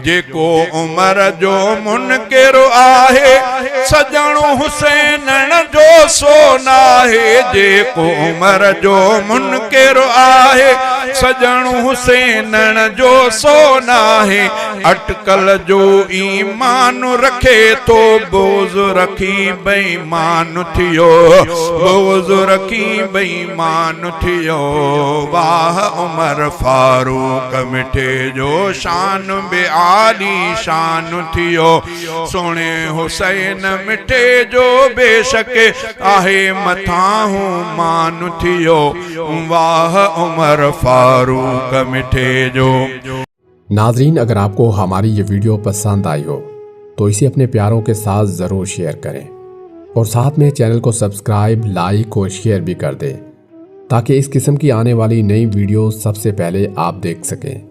जेको उमर जो मुनकिर आहे सजणो हुसैन जो सोना है। जेको उमर जो मुनकिर आहे सजणो हुसैन जो सोना है। अटकल जो ईमान रखे तो बोझ रखी बेईमान थियो, बोझ रखी बेईमान थियो। वाह उमर फारूक मिठे जो शान बे आली शान थियो। सोने हुसैन मिठे जो बेशक आहे मथाहू मान थियो। वाह उमर फारूक मिठे जो। नाजरीन, अगर आपको हमारी ये वीडियो पसंद आई हो तो इसे अपने प्यारों के साथ ज़रूर शेयर करें और साथ में चैनल को सब्सक्राइब, लाइक और शेयर भी कर दें ताकि इस किस्म की आने वाली नई वीडियो सबसे पहले आप देख सकें।